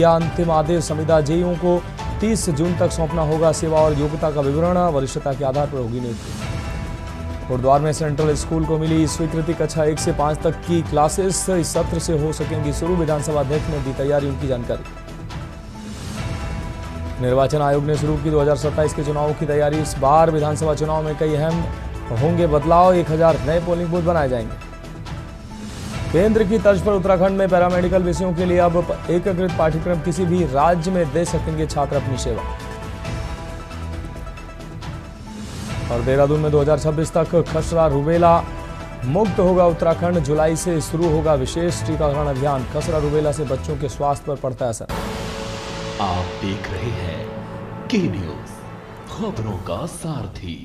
यह अंतिम आदेश संविदा जेईओ को 30 जून तक सौंपना होगा। सेवा और योग्यता का विवरण वरिष्ठता के आधार पर होगी नियुक्ति। कोटद्वार में सेंट्रल स्कूल को मिली स्वीकृति। कक्षा 1 से 5 तक की क्लासेस इस सत्र से हो सकेंगी शुरू। विधानसभा अध्यक्ष ने दी तैयारियों की जानकारी। निर्वाचन आयोग ने शुरू की 2027 के चुनावों की तैयारी। इस बार विधानसभा चुनाव में कई अहम होंगे बदलाव। 1000 नए पोलिंग बूथ बनाए जाएंगे। केंद्र की तर्ज पर उत्तराखंड में पैरामेडिकल विषयों के लिए अब एकीकृत पाठ्यक्रम। किसी भी राज्य में दे सकेंगे छात्र अपनी सेवा। और देहरादून में 2026 तक खसरा रूबेला मुक्त होगा उत्तराखंड। जुलाई से शुरू होगा विशेष टीकाकरण अभियान। खसरा रूबेला से बच्चों के स्वास्थ्य पर पड़ता है असर। आप देख रहे हैं के न्यूज, खबरों का सारथी।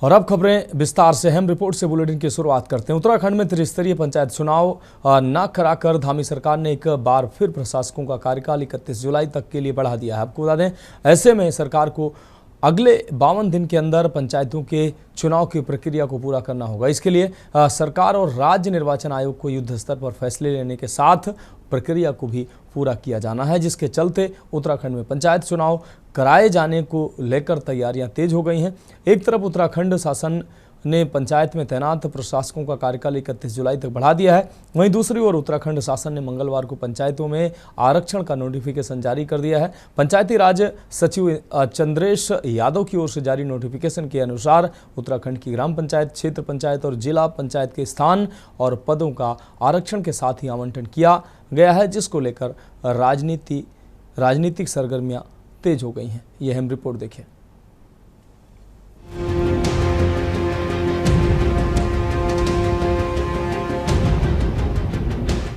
और अब खबरें विस्तार से। अहम रिपोर्ट से बुलेटिन की शुरुआत करते हैं। उत्तराखंड में त्रिस्तरीय पंचायत चुनाव न कराकर धामी सरकार ने एक बार फिर प्रशासकों का कार्यकाल 31 जुलाई तक के लिए बढ़ा दिया है। आपको बता दें, ऐसे में सरकार को अगले 52 दिन के अंदर पंचायतों के चुनाव की प्रक्रिया को पूरा करना होगा। इसके लिए सरकार और राज्य निर्वाचन आयोग को युद्ध स्तर पर फैसले लेने के साथ प्रक्रिया को भी पूरा किया जाना है, जिसके चलते उत्तराखंड में पंचायत चुनाव कराए जाने को लेकर तैयारियां तेज हो गई हैं। एक तरफ उत्तराखंड शासन ने पंचायत में तैनात प्रशासकों का कार्यकाल 31 जुलाई तक बढ़ा दिया है। वहीं दूसरी ओर उत्तराखंड शासन ने मंगलवार को पंचायतों में आरक्षण का नोटिफिकेशन जारी कर दिया है। पंचायती राज सचिव चंद्रेश यादव की ओर से जारी नोटिफिकेशन के अनुसार उत्तराखंड की ग्राम पंचायत, क्षेत्र पंचायत और जिला पंचायत के स्थान और पदों का आरक्षण के साथ ही आवंटन किया गया है, जिसको लेकर राजनीतिक सरगर्मियां तेज हो गई हैं। यह अहम रिपोर्ट देखिए।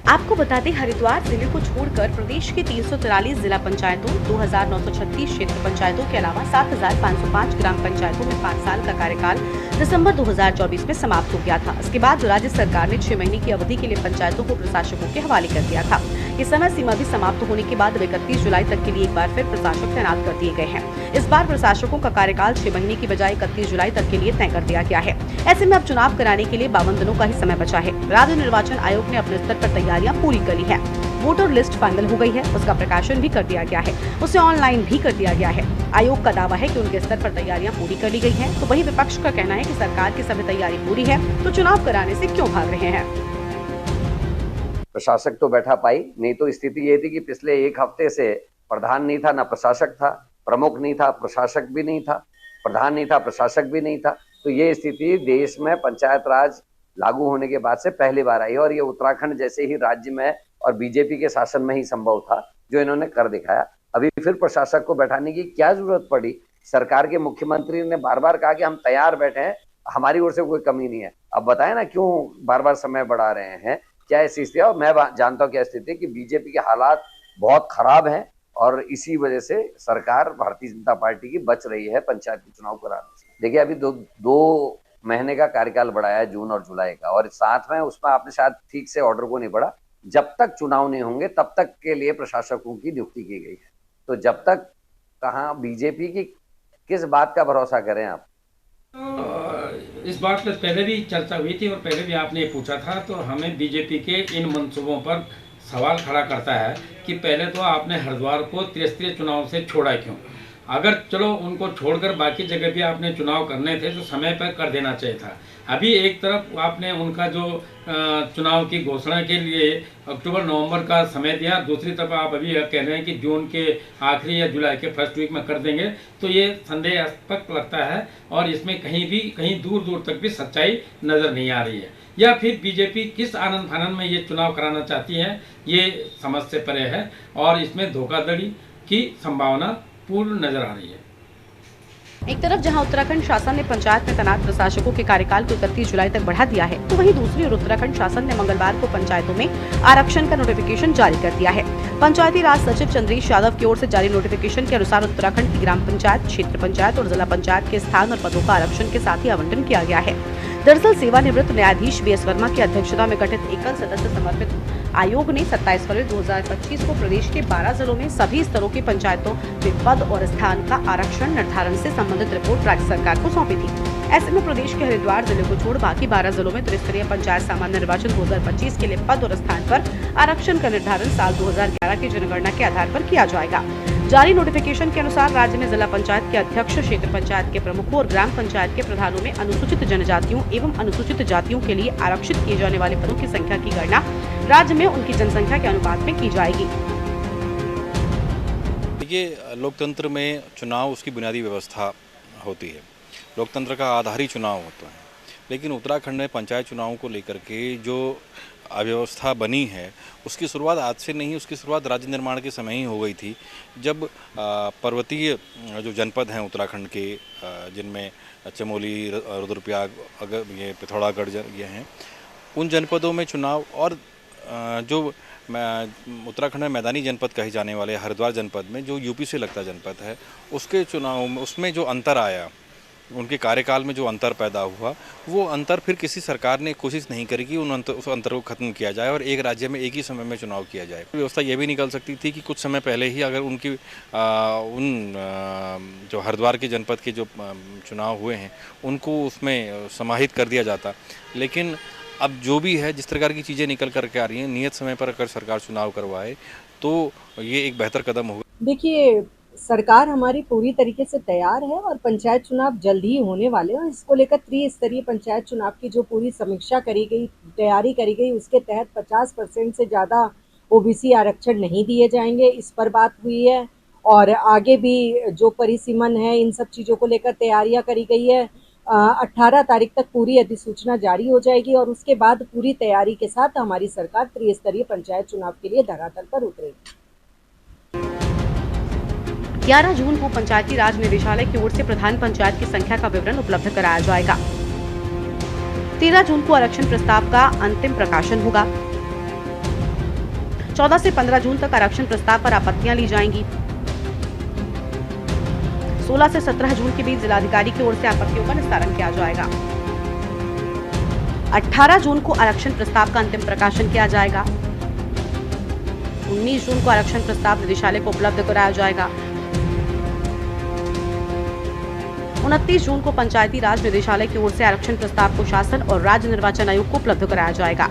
आपको बता दें, हरिद्वार जिले को छोड़कर प्रदेश के 343 जिला पंचायतों, 2936 क्षेत्र पंचायतों के अलावा 7505 ग्राम पंचायतों में 5 साल का कार्यकाल दिसंबर 2024 में समाप्त हो गया था। इसके बाद राज्य सरकार ने 6 महीने की अवधि के लिए पंचायतों को प्रशासकों के हवाले कर दिया था। ये समय सीमा भी समाप्त होने के बाद 31 जुलाई तक के लिए एक बार फिर प्रशासक तैनात कर दिए गए हैं। इस बार प्रशासकों का कार्यकाल 6 महीने की बजाय 31 जुलाई तक के लिए तय कर दिया गया है। ऐसे में अब चुनाव कराने के लिए 52 दिनों का ही समय बचा है। राज्य निर्वाचन आयोग ने अपने स्तर पर तैयारियां पूरी कर ली है। वोटर लिस्ट फाइनल हो गई है, उसका प्रकाशन भी कर दिया गया है, उसे ऑनलाइन भी कर दिया गया है। आयोग का दावा है कि उनके स्तर पर तैयारियां पूरी कर ली गई हैं, तो वहीं विपक्ष का कहना है कि सरकार की सभी तैयारी पूरी है, तो चुनाव कराने से क्यों भाग रहे हैं। प्रशासक तो बैठा पाई, नहीं तो स्थिति ये थी कि पिछले एक हफ्ते से प्रधान नहीं था, ना प्रशासक था, प्रमुख नहीं था, प्रशासक भी नहीं था, प्रधान नहीं था, प्रशासक भी नहीं था। तो ये स्थिति देश में पंचायत राज लागू होने के बाद से पहली बार आई, और ये उत्तराखंड जैसे ही राज्य में और बीजेपी के शासन में ही संभव था, जो इन्होंने कर दिखाया। अभी फिर प्रशासक को बैठाने की क्या जरूरत पड़ी? सरकार के मुख्यमंत्री ने बार बार कहा कि हम तैयार बैठे हैं, हमारी ओर से कोई कमी नहीं है। अब बताएं ना क्यों बार बार समय बढ़ा रहे हैं, क्या स्थिति है? और मैं जानता हूँ क्या स्थिति है कि बीजेपी के हालात बहुत खराब हैं, और इसी वजह से सरकार भारतीय जनता पार्टी की बच रही है पंचायत के चुनाव कराने से। देखिए, अभी दो महीने का कार्यकाल बढ़ाया है, जून और जुलाई का, और साथ में उसमें आपने शायद ठीक से ऑर्डर को नहीं पढ़ा। जब तक चुनाव नहीं होंगे तब तक के लिए प्रशासकों की नियुक्ति की गई है। तो जब तक कहाँ बीजेपी की किस बात का भरोसा करें आप? इस बात पर पहले भी चर्चा हुई थी और पहले भी आपने पूछा था, तो हमें बीजेपी के इन मंसूबों पर सवाल खड़ा करता है कि पहले तो आपने हरिद्वार को त्रिस्तरीय चुनाव से छोड़ा क्यों? अगर चलो उनको छोड़कर बाकी जगह भी आपने चुनाव करने थे तो समय पर कर देना चाहिए था। अभी एक तरफ आपने उनका जो चुनाव की घोषणा के लिए अक्टूबर नवंबर का समय दिया, दूसरी तरफ आप अभी कह रहे हैं कि जून के आखिरी या जुलाई के फर्स्ट वीक में कर देंगे, तो ये संदेहास्पद लगता है और इसमें कहीं दूर दूर तक भी सच्चाई नज़र नहीं आ रही है। या फिर बीजेपी किस आनंद फानंद में ये चुनाव कराना चाहती है, ये समझ से परे है और इसमें धोखाधड़ी की संभावना पूर्ण नजर आ रही है। एक तरफ जहां उत्तराखंड शासन ने पंचायत में तैनात प्रशासकों के कार्यकाल को 31 जुलाई तक बढ़ा दिया है, तो वहीं दूसरी ओर उत्तराखंड शासन ने मंगलवार को पंचायतों में आरक्षण का नोटिफिकेशन जारी कर दिया है। पंचायती राज सचिव चंद्रेश यादव की ओर से जारी नोटिफिकेशन के अनुसार उत्तराखंड की ग्राम पंचायत, क्षेत्र पंचायत और जिला पंचायत के स्थान और पदों का आरक्षण के साथ ही आवंटन किया गया है। दरअसल सेवानिवृत्त न्यायाधीश बीएस वर्मा की अध्यक्षता में गठित एकल सदस्य समर्पित आयोग ने 27 फरवरी 2025 को प्रदेश के 12 जिलों में सभी स्तरों की पंचायतों में पद और स्थान का आरक्षण निर्धारण से संबंधित रिपोर्ट राज्य सरकार को सौंपी थी। ऐसे में प्रदेश के हरिद्वार जिले को छोड़ बाकी 12 जिलों में त्रिस्तरीय पंचायत सामान्य निर्वाचन 2025 के लिए पद और स्थान पर आरक्षण का निर्धारण साल 2011 की जनगणना के आधार पर किया जाएगा। जारी नोटिफिकेशन के अनुसार राज्य में जिला पंचायत के अध्यक्ष, क्षेत्र पंचायत के प्रमुखों और ग्राम पंचायत के प्रधानों में अनुसूचित जनजातियों एवं अनुसूचित जातियों के लिए आरक्षित किए जाने वाले पदों की संख्या की गणना राज्य में उनकी जनसंख्या के अनुपात में की जाएगी। देखिए, लोकतंत्र में चुनाव उसकी बुनियादी व्यवस्था होती है। लोकतंत्र का आधार ही चुनाव होता है, लेकिन उत्तराखंड में पंचायत चुनावों को लेकर के जो अव्यवस्था बनी है उसकी शुरुआत आज से नहीं, उसकी शुरुआत राज्य निर्माण के समय ही हो गई थी, जब पर्वतीय जो जनपद हैं उत्तराखंड के, जिनमें चमोली, रुद्रप्रयाग, अगर ये पिथौरागढ़ ये हैं, उन जनपदों में चुनाव और जो उत्तराखंड में मैदानी जनपद कहे जाने वाले हरिद्वार जनपद में जो यूपी से लगता जनपद है, उसके चुनाव में उसमें जो अंतर आया, उनके कार्यकाल में जो अंतर पैदा हुआ, वो अंतर फिर किसी सरकार ने कोशिश नहीं करी कि उस अंतर को खत्म किया जाए और एक राज्य में एक ही समय में चुनाव किया जाए। व्यवस्था ये भी निकल सकती थी कि कुछ समय पहले ही अगर उनकी जो हरिद्वार के जनपद के जो चुनाव हुए हैं उनको उसमें समाहित कर दिया जाता, लेकिन अब जो भी है, जिस प्रकार की चीज़ें निकल करके आ रही हैं, नियत समय पर अगर सरकार चुनाव करवाए तो ये एक बेहतर कदम होगा। देखिए, सरकार हमारी पूरी तरीके से तैयार है और पंचायत चुनाव जल्द ही होने वाले हैं। इसको लेकर त्रिस्तरीय पंचायत चुनाव की जो पूरी समीक्षा करी गई, तैयारी करी गई, उसके तहत 50% से ज़्यादा ओबीसी आरक्षण नहीं दिए जाएंगे, इस पर बात हुई है। और आगे भी जो परिसीमन है, इन सब चीज़ों को लेकर तैयारियां करी गई है। 18 तारीख तक पूरी अधिसूचना जारी हो जाएगी और उसके बाद पूरी तैयारी के साथ हमारी सरकार त्रिस्तरीय पंचायत चुनाव के लिए धरातल पर उतरेगी। 11 जून को पंचायती राज निदेशालय की ओर से प्रधान पंचायत की संख्या का विवरण उपलब्ध कराया जाएगा। 13 जून को आरक्षण प्रस्ताव का अंतिम प्रकाशन होगा। 14 से 15 जून तक आरक्षण प्रस्ताव पर आपत्तियां ली जाएंगी। 16 से 17 जून के बीच जिलाधिकारी की ओर से आपत्तियों का निस्तारण किया जाएगा। 18 जून को आरक्षण प्रस्ताव का अंतिम प्रकाशन किया जाएगा। 19 जून को आरक्षण प्रस्ताव निदेशालय को उपलब्ध कराया जाएगा। 29 जून को पंचायती राज निदेशालय की ओर से आरक्षण प्रस्ताव को शासन और राज्य निर्वाचन आयोग को उपलब्ध कराया जाएगा।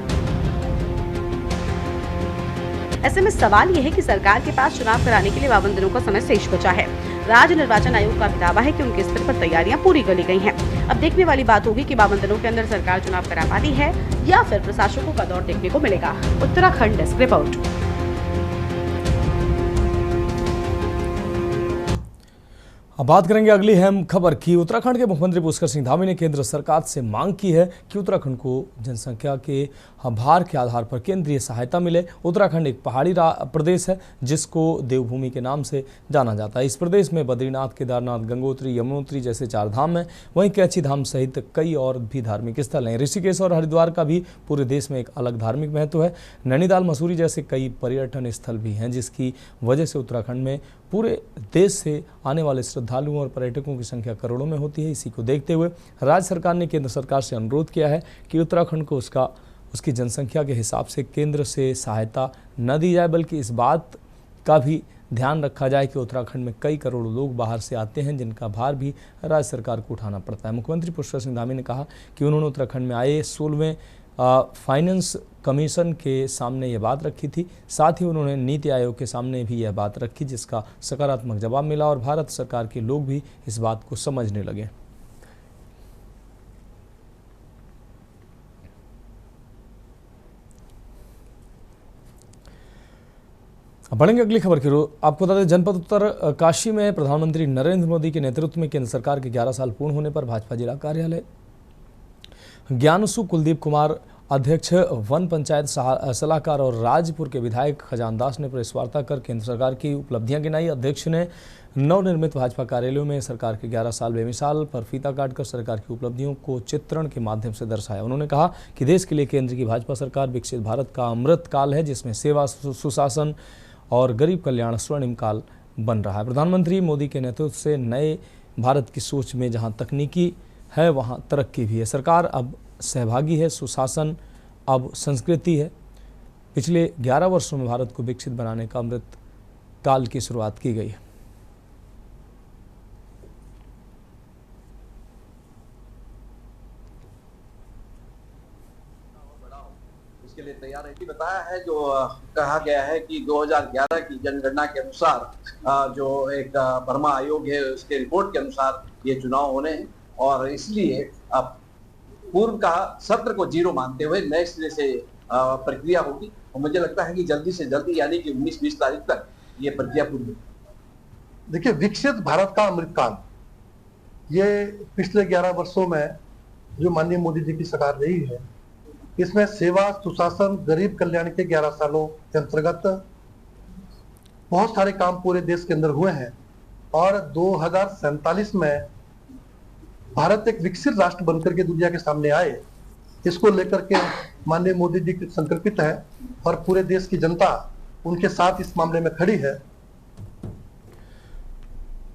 ऐसे में सवाल यह है कि सरकार के पास चुनाव कराने के लिए 52 दिनों का समय शेष बचा है। राज्य निर्वाचन आयोग का भी दावा है कि उनके स्तर पर तैयारियां पूरी कर ली गई हैं। अब देखने वाली बात होगी कि 52 दिनों के अंदर सरकार चुनाव करा पाती है या फिर प्रशासकों का दौर देखने को मिलेगा। Uttarakhand desk report. अब बात करेंगे अगली अहम खबर की। उत्तराखंड के मुख्यमंत्री पुष्कर सिंह धामी ने केंद्र सरकार से मांग की है कि उत्तराखंड को जनसंख्या के भार के आधार पर केंद्रीय सहायता मिले। उत्तराखंड एक पहाड़ी प्रदेश है जिसको देवभूमि के नाम से जाना जाता है। इस प्रदेश में बद्रीनाथ, केदारनाथ, गंगोत्री, यमुनोत्री जैसे 4 धाम हैं। वहीं कैची धाम सहित कई और भी धार्मिक स्थल हैं। ऋषिकेश और हरिद्वार का भी पूरे देश में एक अलग धार्मिक महत्व है। नैनीताल, मसूरी जैसे कई पर्यटन स्थल भी हैं, जिसकी वजह से उत्तराखंड में पूरे देश से आने वाले श्रद्धालुओं और पर्यटकों की संख्या करोड़ों में होती है। इसी को देखते हुए राज्य सरकार ने केंद्र सरकार से अनुरोध किया है कि उत्तराखंड को उसकी जनसंख्या के हिसाब से केंद्र से सहायता न दी जाए, बल्कि इस बात का भी ध्यान रखा जाए कि उत्तराखंड में कई करोड़ों लोग बाहर से आते हैं, जिनका भार भी राज्य सरकार को उठाना पड़ता है। मुख्यमंत्री पुष्कर सिंह धामी ने कहा कि उन्होंने उत्तराखंड में आए 16वें फाइनेंस कमीशन के सामने यह बात रखी थी। साथ ही उन्होंने नीति आयोग के सामने भी यह बात रखी, जिसका सकारात्मक जवाब मिला और भारत सरकार के लोग भी इस बात को समझने लगे। बढ़ेंगे अगली खबर की ओर। आपको बता दें, जनपद उत्तरकाशी में प्रधानमंत्री नरेंद्र मोदी के नेतृत्व में केंद्र सरकार के 11 साल पूर्ण होने पर भाजपा जिला कार्यालय ज्ञानसु कुलदीप कुमार, अध्यक्ष वन पंचायत सलाहकार और राजपुर के विधायक खजान दास ने प्रेस वार्ता कर केंद्र सरकार की उपलब्धियां गिनाई। अध्यक्ष ने नवनिर्मित भाजपा कार्यालयों में सरकार के 11 साल बेमिसाल पर फीता काटकर सरकार की उपलब्धियों को चित्रण के माध्यम से दर्शाया। उन्होंने कहा कि देश के लिए केंद्र की भाजपा सरकार विकसित भारत का अमृत काल है, जिसमें सेवा, सुशासन और गरीब कल्याण स्वर्णिम काल बन रहा है। प्रधानमंत्री मोदी के नेतृत्व से नए भारत की सोच में जहां तकनीकी है वहां तरक्की भी है। सरकार अब सहभागी है, सुशासन अब संस्कृति है। पिछले 11 वर्षों में भारत को विकसित बनाने का अमृत काल की शुरुआत की गई है। है जो कहा गया है कि 2011 की जनगणना के अनुसार जो एक वर्मा आयोग है उसके रिपोर्ट के अनुसार ये चुनाव होने हैं और इसलिए अब पूर्व का सत्र को जीरो मानते हुए नए सिरे से प्रक्रिया होगी और मुझे लगता है कि जल्दी से जल्दी यानी कि 19-20 तारीख तक ये प्रक्रिया पूरी होगी। देखिए, विकसित भारत का अमृतकाल, ये पिछले 11 वर्षों में जो माननीय मोदी जी की सरकार रही है, इसमें सेवा, सुशासन, गरीब कल्याण के 11 सालों के अंतर्गत बहुत सारे काम पूरे देश के अंदर हुए हैं और 2047 में भारत एक विकसित राष्ट्र बनकर के दुनिया के सामने आए, इसको लेकर के माननीय मोदी जी संकल्पित है और पूरे देश की जनता उनके साथ इस मामले में खड़ी है।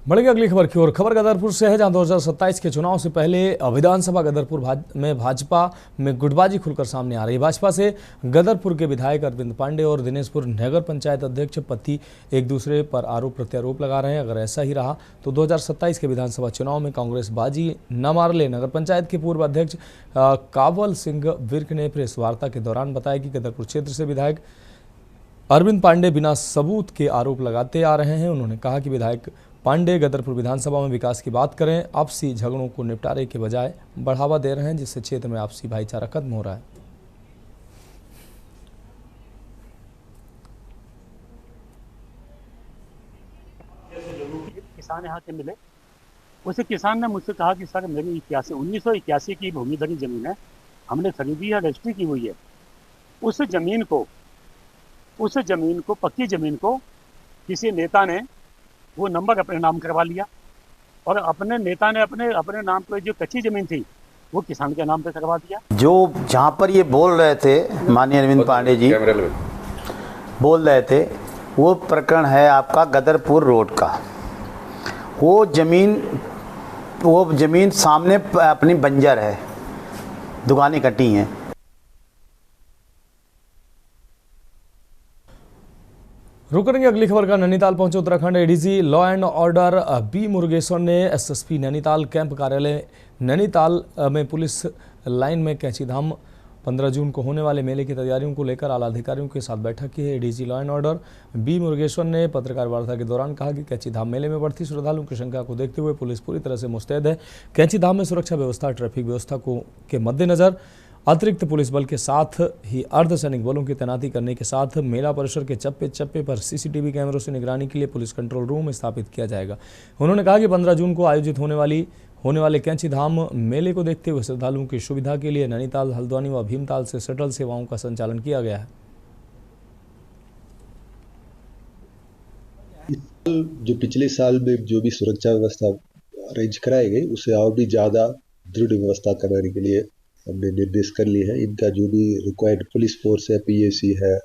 बढ़ेगी अगली खबर की ओर। खबर गदरपुर से है, जहां 2027 के चुनाव से पहले विधानसभा गदरपुर में भाजपा में गुटबाजी खुलकर सामने आ रही है। भाजपा से गदरपुर के विधायक अरविंद पांडे और दिनेशपुर नगर पंचायत अध्यक्ष पति एक दूसरे पर आरोप प्रत्यारोप लगा रहे हैं। अगर ऐसा ही रहा तो 2027 के विधानसभा चुनाव में कांग्रेस बाजी न मार ले। नगर पंचायत के पूर्व अध्यक्ष कावल सिंह विर्क ने प्रेस वार्ता के दौरान बताया कि गदरपुर क्षेत्र से विधायक अरविंद पांडे बिना सबूत के आरोप लगाते आ रहे हैं। उन्होंने कहा कि विधायक पांडे गदरपुर विधानसभा में विकास की बात करें, आपसी झगड़ों को निपटारे के बजाय बढ़ावा दे रहे हैं, जिससे क्षेत्र में आपसी भाईचारा खत्म हो रहा है। किसान यहाँ के मिले, उसे किसान ने मुझसे कहा कि सर मेरी 1981 की भूमिधरी जमीन है, हमने खरीदी है, रजिस्ट्री की हुई है। उस जमीन को पक्की जमीन को किसी नेता ने वो नंबर अपने नाम करवा लिया और अपने नेता ने अपने नाम पर जो कच्ची जमीन थी वो किसान के नाम पे करवा दिया। जो जहाँ पर ये बोल रहे थे माननीय अरविंद पांडे जी बोल रहे थे, वो प्रकरण है आपका गदरपुर रोड का। वो जमीन सामने अपनी बंजर है, दुकानें कटी हैं। रुक करेंगे अगली खबर का। नैनीताल पहुंचे Uttarakhand ADG law and order B Murugeshwar ने एसएसपी नैनीताल कैंप कार्यालय नैनीताल में पुलिस लाइन में कैंचीधाम 15 जून को होने वाले मेले की तैयारियों को लेकर आला अधिकारियों के साथ बैठक की है। ADG law and order B Murugeshwar ने पत्रकार वार्ता के दौरान कहा कि कैंचीधाम मेले में बढ़ती श्रद्धालुओं की संख्या को देखते हुए पुलिस पूरी तरह से मुस्तैद है। कैंचीधाम में सुरक्षा व्यवस्था, ट्रैफिक व्यवस्था के मद्देनजर अतिरिक्त पुलिस बल के साथ ही अर्धसैनिक बलों की तैनाती करने के साथ मेला परिसर के चप्पे चप्पे पर सीसीटीवी कैमरों से निगरानी के लिए पुलिस कंट्रोल रूम स्थापित किया जाएगा। उन्होंने कहा कि 15 जून को आयोजित होने वाले कैंचीधाम मेले को देखते हुए श्रद्धालुओं की सुविधा के लिए नैनीताल, हल्द्वानी व भीमताल से शटल सेवाओं का संचालन किया गया है। जो पिछले साल में जो भी सुरक्षा व्यवस्था अरेंज कराई गई, उसे और भी ज़्यादा दृढ़ व्यवस्था कराने के लिए हमने निर्देश कर लिए हैं। इनका जो भी रिक्वायर्ड पुलिस फोर्स है, पीएसी है,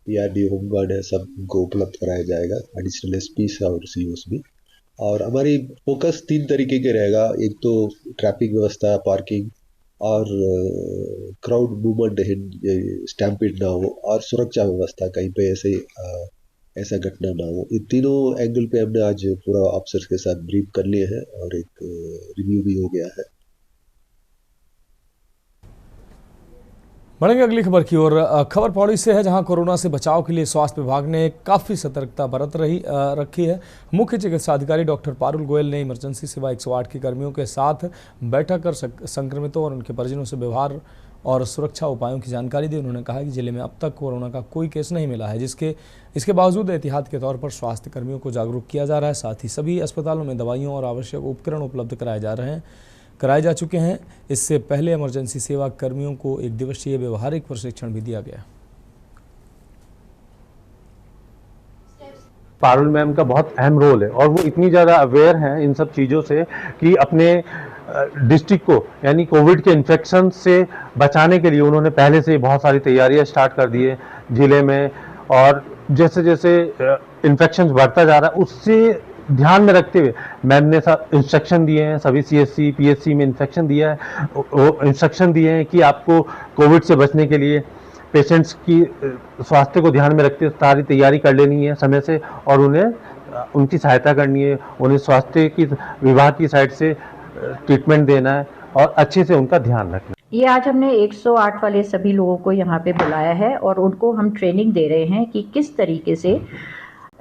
पीआरडी, होमगार्ड है, सब को उपलब्ध कराया जाएगा, एडिशनल एसपी और सीओस भी। और हमारी फोकस 3 तरीके के रहेगा। एक तो ट्रैफिक व्यवस्था, पार्किंग और क्राउड मूवमेंट स्टैम्पिड ना हो, और सुरक्षा व्यवस्था, कहीं पे ऐसा घटना ना हो। इन तीनों एंगल पे हमने आज पूरा ऑफिसर्स के साथ ब्रीफ कर लिए हैं और एक रिव्यू भी हो गया है। बढ़ेंगे अगली खबर की ओर। खबर पौड़ी से है, जहां कोरोना से बचाव के लिए स्वास्थ्य विभाग ने काफ़ी सतर्कता बरत रखी है। मुख्य चिकित्सा अधिकारी डॉक्टर पारुल गोयल ने इमरजेंसी सेवा 108 के कर्मियों के साथ बैठक कर संक्रमितों और उनके परिजनों से व्यवहार और सुरक्षा उपायों की जानकारी दी। उन्होंने कहा कि जिले में अब तक कोरोना का कोई केस नहीं मिला है, इसके बावजूद एहतियात के तौर पर स्वास्थ्य कर्मियों को जागरूक किया जा रहा है। साथ ही सभी अस्पतालों में दवाइयों और आवश्यक उपकरण उपलब्ध कराए जा चुके हैं। इससे पहले इमरजेंसी सेवा कर्मियों को 1 दिवसीय व्यवहारिक प्रशिक्षण भी दिया गया। पारुल मैम का बहुत अहम रोल है और वो इतनी ज़्यादा अवेयर हैं इन सब चीज़ों से कि अपने डिस्ट्रिक्ट को यानी कोविड के इन्फेक्शन से बचाने के लिए उन्होंने पहले से बहुत सारी तैयारियां स्टार्ट कर दी है जिले में। और जैसे जैसे इन्फेक्शन बढ़ता जा रहा है, उससे ध्यान में रखते हुए मैम ने इंस्ट्रक्शन दिए हैं। सभी सीएससी पीएचसी में इंस्ट्रक्शन दिए हैं कि आपको कोविड से बचने के लिए पेशेंट्स की स्वास्थ्य को ध्यान में रखते हुए सारी तैयारी कर लेनी है समय से, और उन्हें उनकी सहायता करनी है। उन्हें स्वास्थ्य की विभाग की साइड से ट्रीटमेंट देना है और अच्छे से उनका ध्यान रखना है। ये आज हमने 108 वाले सभी लोगों को यहाँ पे बुलाया है और उनको हम ट्रेनिंग दे रहे हैं कि किस तरीके से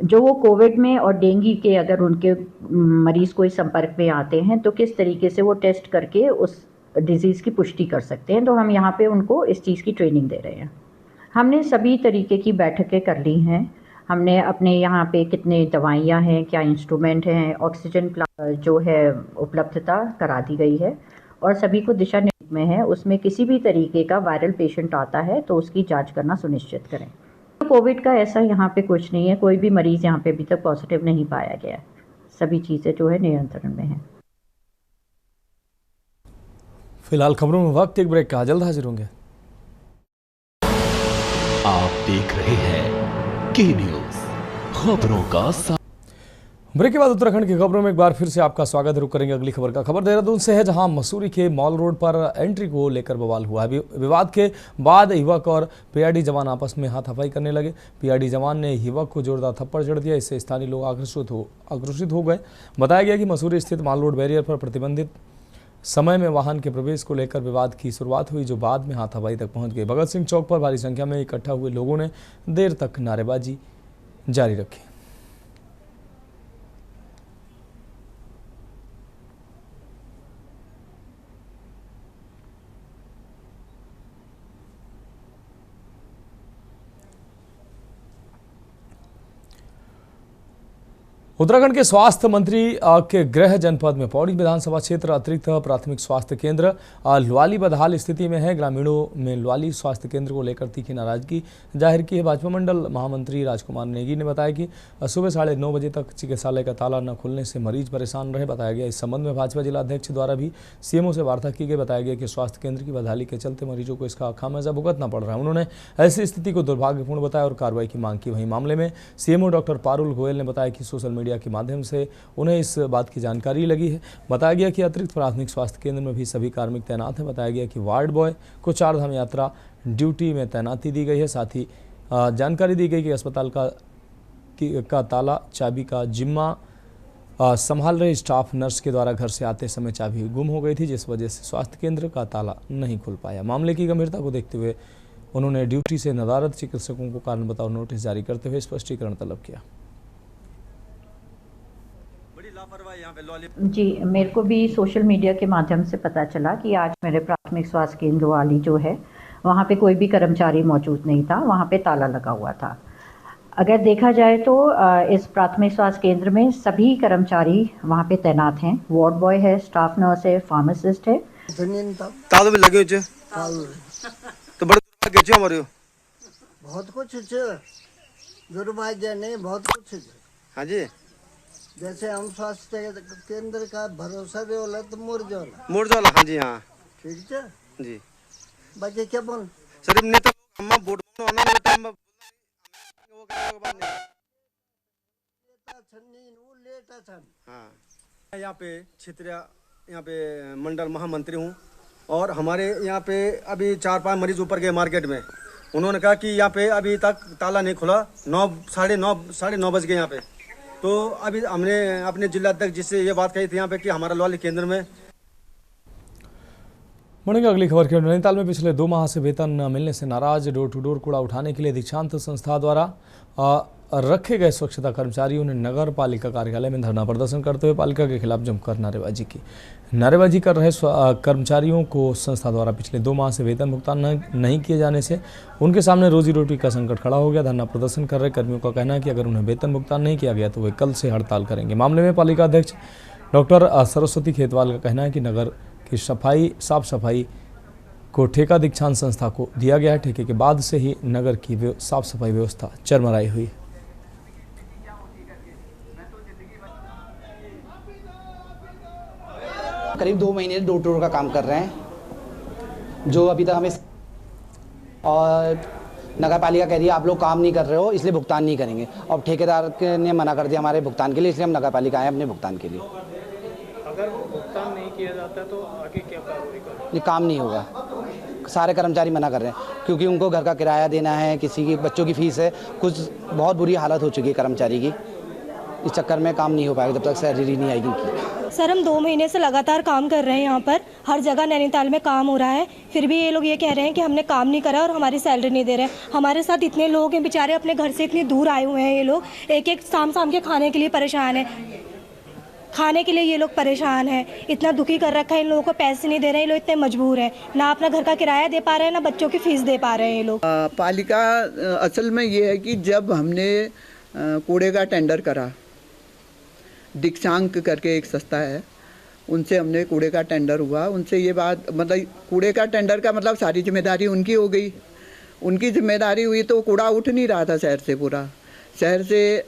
जो वो कोविड में और डेंगू के अगर उनके मरीज़ कोई संपर्क में आते हैं तो किस तरीके से वो टेस्ट करके उस डिज़ीज़ की पुष्टि कर सकते हैं। तो हम यहाँ पे उनको इस चीज़ की ट्रेनिंग दे रहे हैं। हमने सभी तरीके की बैठकें कर ली हैं। हमने अपने यहाँ पे कितने दवाइयाँ हैं, क्या इंस्ट्रूमेंट हैं, ऑक्सीजन जो है उपलब्धता करा दी गई है और सभी को दिशा निर्देश में है उसमें किसी भी तरीके का वायरल पेशेंट आता है तो उसकी जांच करना सुनिश्चित करें। कोविड का ऐसा यहाँ पे कुछ नहीं है, कोई भी मरीज़ यहाँ पे अभी तक पॉजिटिव नहीं पाया गया है। सभी चीज़ें जो है नियंत्रण में है। फिलहाल खबरों में वक्त एक ब्रेक का, जल्द हाजिर होंगे। आप देख रहे हैं के न्यूज़, खबरों का ब्रेक के बाद उत्तराखंड की खबरों में एक बार फिर से आपका स्वागत। रुक करेंगे अगली खबर का। खबर देहरादून से है, जहां मसूरी के मॉल रोड पर एंट्री को लेकर बवाल हुआ है। विवाद के बाद युवक और पीआरडी जवान आपस में हाथापाई करने लगे। पीआरडी जवान ने युवक को जोरदार थप्पड़ जड़ दिया। इससे स्थानीय लोग आक्रोशित हो गए। बताया गया कि मसूरी स्थित मॉल रोड बैरियर पर प्रतिबंधित समय में वाहन के प्रवेश को लेकर विवाद की शुरुआत हुई, जो बाद में हाथापाई तक पहुंच गई। भगत सिंह चौक पर भारी संख्या में इकट्ठा हुए लोगों ने देर तक नारेबाजी जारी रखी। उत्तराखंड के स्वास्थ्य मंत्री के गृह जनपद में पौड़ी विधानसभा क्षेत्र अतिरिक्त प्राथमिक स्वास्थ्य केंद्र ल्वाली बदहाल स्थिति में है। ग्रामीणों में ल्वाली स्वास्थ्य केंद्र को लेकर तीखी नाराजगी जाहिर की है। भाजपा मंडल महामंत्री राजकुमार नेगी ने बताया कि सुबह 9:30 बजे तक चिकित्सालय का ताला न खुलने से मरीज परेशान रहे। बताया गया इस संबंध में भाजपा जिला अध्यक्ष द्वारा भी सीएमओ से वार्ता की गई। बताया गया कि स्वास्थ्य केंद्र की बदहाली के चलते मरीजों को इसका खामियाजा भुगतना पड़ रहा है। उन्होंने ऐसी स्थिति को दुर्भाग्यपूर्ण बताया और कार्रवाई की मांग की। वहीं मामले में सीएमओ डॉक्टर पारुल गोयल ने बताया कि सोशल मीडिया के माध्यम से उन्हें इस बात की जानकारी लगी है। बताया गया कि अतिरिक्त प्राथमिक स्वास्थ्य केंद्र में भी सभी कार्मिक तैनात हैं। बताया गया कि वार्ड बॉय को 4 धाम यात्रा ड्यूटी में तैनाती दी गई है। साथ ही जानकारी दी गई कि अस्पताल का ताला चाबी का जिम्मा संभाल रहे स्टाफ नर्स के द्वारा घर से आते समय चाबी गुम हो गई थी, जिस वजह से स्वास्थ्य केंद्र का ताला नहीं खुल पाया। मामले की गंभीरता को देखते हुए उन्होंने ड्यूटी से नदारद चिकित्सकों को कारण बताओ नोटिस जारी करते हुए स्पष्टीकरण तलब किया। जी, मेरे को भी सोशल मीडिया के माध्यम से पता चला कि आज मेरे प्राथमिक स्वास्थ्य केंद्र वाली जो है वहाँ पे कोई भी कर्मचारी मौजूद नहीं था, वहाँ पे ताला लगा हुआ था। अगर देखा जाए तो इस प्राथमिक स्वास्थ्य केंद्र में सभी कर्मचारी वहाँ पे तैनात हैं। वार्ड बॉय है, स्टाफ नर्स है, फार्मासिस्ट है। तालों में लगे हुए तो बड़े दुर्भाग्य हमारे बहुत कुछ दुर्भाग्य नहीं, बहुत कुछ। हाँ जी, जैसे हम स्वास्थ्य केंद्र का भरोसा भी होला तो मुरझोला। हाँ जी, हाँ ठीक है जी। बाकी क्या बोल सर नेता हम वोट होना टाइम हाँ। यहाँ पे क्षेत्रीय यहाँ पे मंडल महामंत्री हूँ और हमारे यहाँ पे अभी 4-5 मरीज ऊपर गए मार्केट में। उन्होंने कहा कि यहाँ पे अभी तक ताला नहीं खुला। 9:30 बज गए यहाँ पे। तो अभी हमने अपने जिला अध्यक्ष जी से ये बात कही थी यहाँ पे कि हमारा ल्वाली केंद्र में। बढ़ेंगे अगली खबर की। नैनीताल में पिछले 2 माह से वेतन न मिलने से नाराज डोर टू डोर कूड़ा उठाने के लिए दीक्षांत संस्था द्वारा रखे गए स्वच्छता कर्मचारियों ने नगर पालिका कार्यालय में धरना प्रदर्शन करते हुए पालिका के खिलाफ जमकर नारेबाजी की। नारेबाजी कर रहे कर्मचारियों को संस्था द्वारा पिछले 2 माह से वेतन भुगतान नहीं किए जाने से उनके सामने रोजी रोटी का संकट खड़ा हो गया। धरना प्रदर्शन कर रहे कर्मियों का कहना है कि अगर उन्हें वेतन भुगतान नहीं किया गया तो वे कल से हड़ताल करेंगे। मामले में पालिका अध्यक्ष डॉक्टर सरस्वती खेतवाल का कहना है कि नगर की साफ सफाई को ठेका दीक्षांत संस्था को दिया गया है। ठेके के बाद से ही नगर की साफ सफाई व्यवस्था चरमराई हुई है। करीब 2 महीने डोर टू डोर का काम कर रहे हैं, जो अभी तक हमें और नगर पालिका कह रही है आप लोग काम नहीं कर रहे हो इसलिए भुगतान नहीं करेंगे। और ठेकेदार ने मना कर दिया हमारे भुगतान के लिए, इसलिए हम नगर पालिका आए अपने भुगतान के लिए। अगर भुगतान नहीं किया जाता तो आगे क्या कार्रवाई करेंगे? ये काम नहीं होगा। सारे कर्मचारी मना कर रहे हैं क्योंकि उनको घर का किराया देना है, किसी की बच्चों की फीस है, कुछ बहुत बुरी हालत हो चुकी है कर्मचारी की। इस चक्कर में काम नहीं हो पाएगा जब तक सैलरी नहीं आएगी उनकी। सर हम 2 महीने से लगातार काम कर रहे हैं यहाँ पर, हर जगह नैनीताल में काम हो रहा है, फिर भी ये लोग ये कह रहे हैं कि हमने काम नहीं करा और हमारी सैलरी नहीं दे रहे हैं। हमारे साथ इतने लोग हैं बेचारे, अपने घर से इतनी दूर आए हुए हैं ये लोग, एक शाम के खाने के लिए परेशान है, खाने के लिए ये लोग परेशान हैं, इतना दुखी कर रखा है, इन लोगों को पैसे नहीं दे रहे हैं, ये लोग इतने मजबूर हैं, ना अपना घर का किराया दे पा रहे हैं, ना बच्चों की फीस दे पा रहे हैं ये लोग। पालिका असल में ये है कि जब हमने कूड़े का टेंडर करा, दीक्षांक करके एक संस्था है, उनसे हमने कूड़े का टेंडर हुआ, उनसे ये बात मतलब कूड़े का टेंडर का मतलब सारी जिम्मेदारी उनकी हो गई, उनकी जिम्मेदारी हुई तो कूड़ा उठ नहीं रहा था शहर से, पूरा शहर से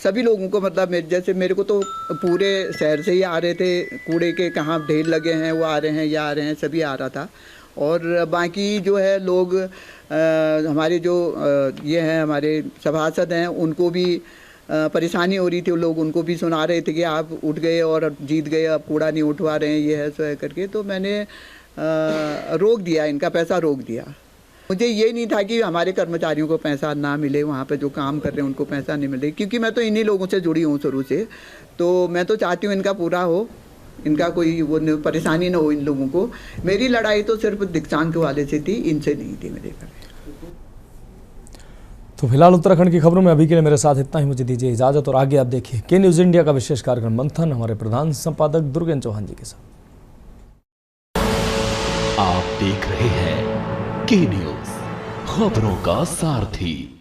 सभी लोगों को मतलब जैसे मेरे को तो पूरे शहर से ही आ रहे थे, कूड़े के कहाँ ढेर लगे हैं वो आ रहे हैं, ये आ रहे हैं, सभी आ रहा था। और बाकी जो है लोग हमारे जो ये हैं हमारे सभासद हैं, उनको भी परेशानी हो रही थी, लोग उनको भी सुना रहे थे कि आप उठ गए और जीत गए, अब कूड़ा नहीं उठवा रहे हैं, ये है सो है करके, तो मैंने रोक दिया, इनका पैसा रोक दिया। मुझे ये नहीं था कि हमारे कर्मचारियों को पैसा ना मिले, वहाँ पे जो काम कर रहे हैं उनको पैसा नहीं मिले, क्योंकि मैं तो इन्हीं लोगों से जुड़ी हूँ शुरू से, तो मैं तो चाहती हूँ इनका पूरा हो, इनका कोई वो परेशानी ना हो इन लोगों को। मेरी लड़ाई तो सिर्फ दीक्षांत वाले से थी, इनसे नहीं थी मेरे घर। तो फिलहाल उत्तराखंड की खबरों में अभी के लिए मेरे साथ इतना ही, मुझे दीजिए इजाजत और आगे आप देखिए के न्यूज़ इंडिया का विशेष कार्यक्रम मंथन हमारे प्रधान संपादक दुर्गेन चौहान जी के साथ। आप देख रहे हैं के न्यूज़, खबरों का सारथी।